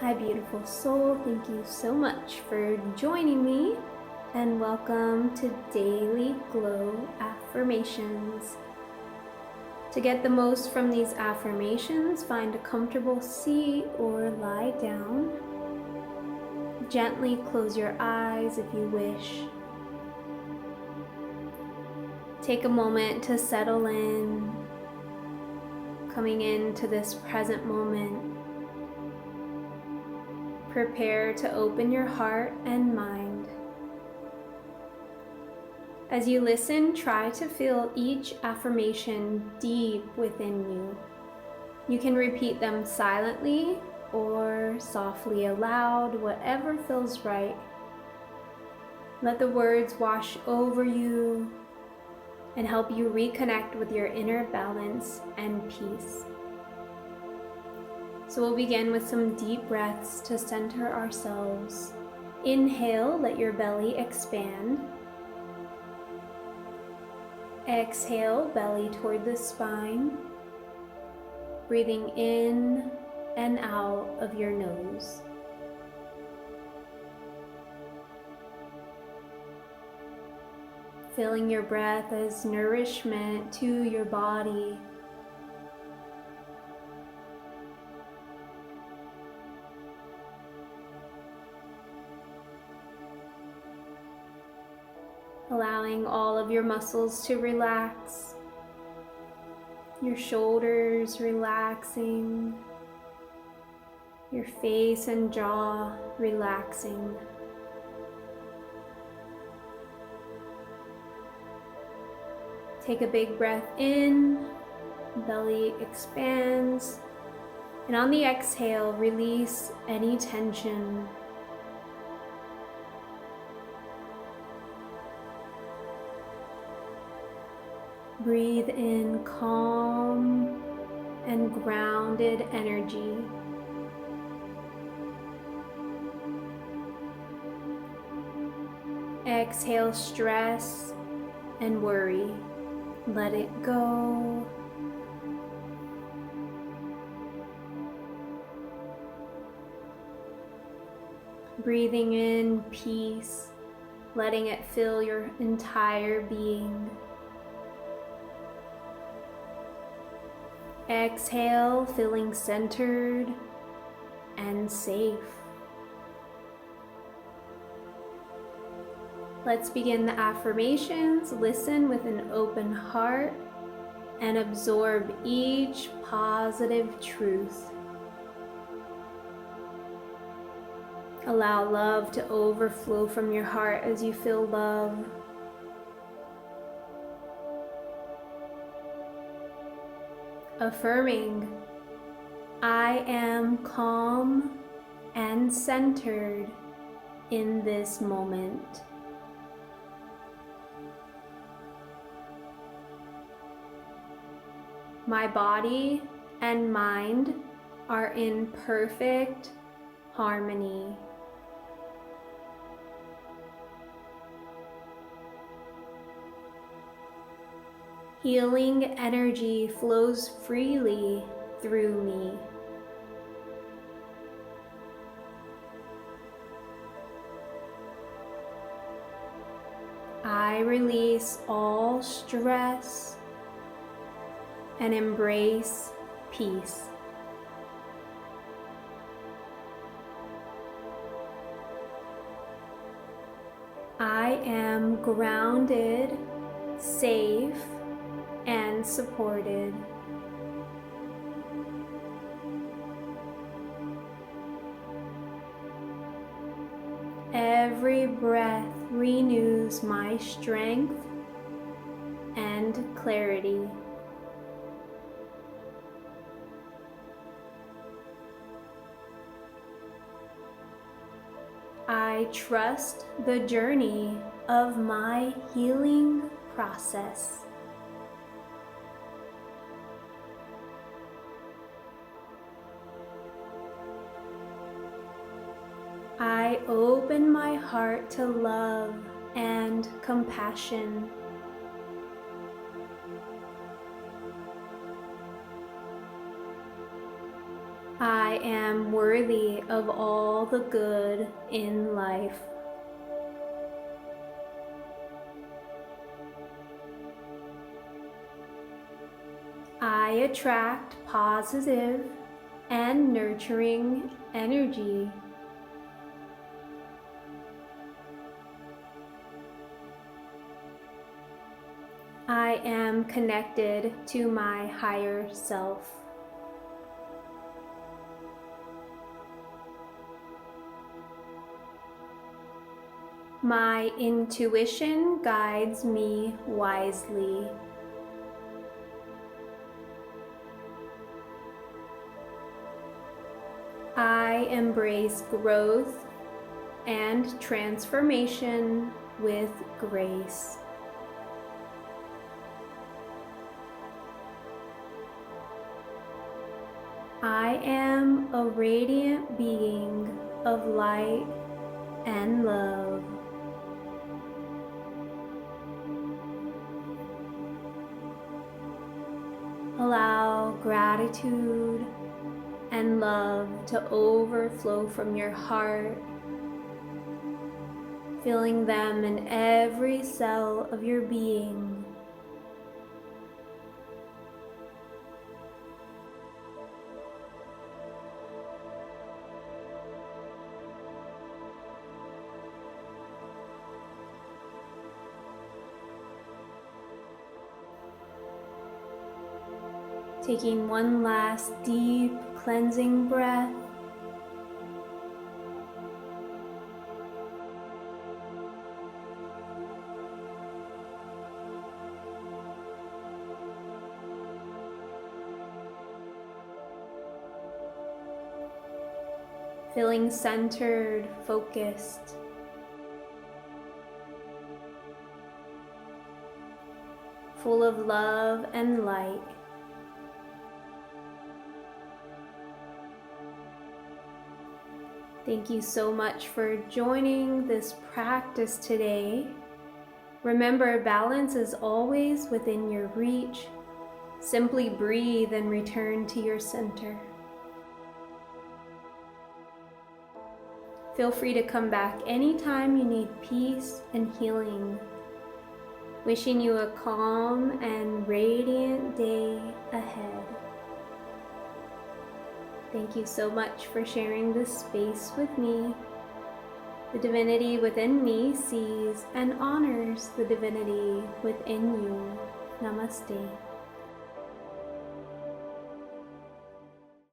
Hi, beautiful soul. Thank you so much for joining me, and welcome to Daily Glow Affirmations. To get the most from these affirmations, find a comfortable seat or lie down. Gently close your eyes if you wish. Take a moment to settle in, coming into this present moment. Prepare to open your heart and mind. As you listen, try to feel each affirmation deep within you. You can repeat them silently or softly aloud, whatever feels right. Let the words wash over you and help you reconnect with your inner balance and peace. So we'll begin with some deep breaths to center ourselves. Inhale, let your belly expand. Exhale, belly toward the spine. Breathing in and out of your nose. Filling your breath as nourishment to your body. Allowing all of your muscles to relax, your shoulders relaxing, your face and jaw relaxing. Take a big breath in, belly expands, and on the exhale, release any tension. Breathe in calm and grounded energy. Exhale stress and worry. Let it go. Breathing in peace, letting it fill your entire being. Exhale, feeling centered and safe. Let's begin the affirmations. Listen with an open heart and absorb each positive truth. Allow love to overflow from your heart as you feel love. Affirming, I am calm and centered in this moment. My body and mind are in perfect harmony. Healing energy flows freely through me. I release all stress and embrace peace. I am grounded, safe, and supported. Every breath renews my strength and clarity. I trust the journey of my healing process. I open my heart to love and compassion. I am worthy of all the good in life. I attract positive and nurturing energy. I am connected to my higher self. My intuition guides me wisely. I embrace growth and transformation with grace. I am a radiant being of light and love. Allow gratitude and love to overflow from your heart, filling them in every cell of your being. Taking one last deep cleansing breath. Feeling centered, focused. Full of love and light. Thank you so much for joining this practice today. Remember, balance is always within your reach. Simply breathe and return to your center. Feel free to come back anytime you need peace and healing. Wishing you a calm and radiant day ahead. Thank you so much for sharing this space with me. The divinity within me sees and honors the divinity within you. Namaste.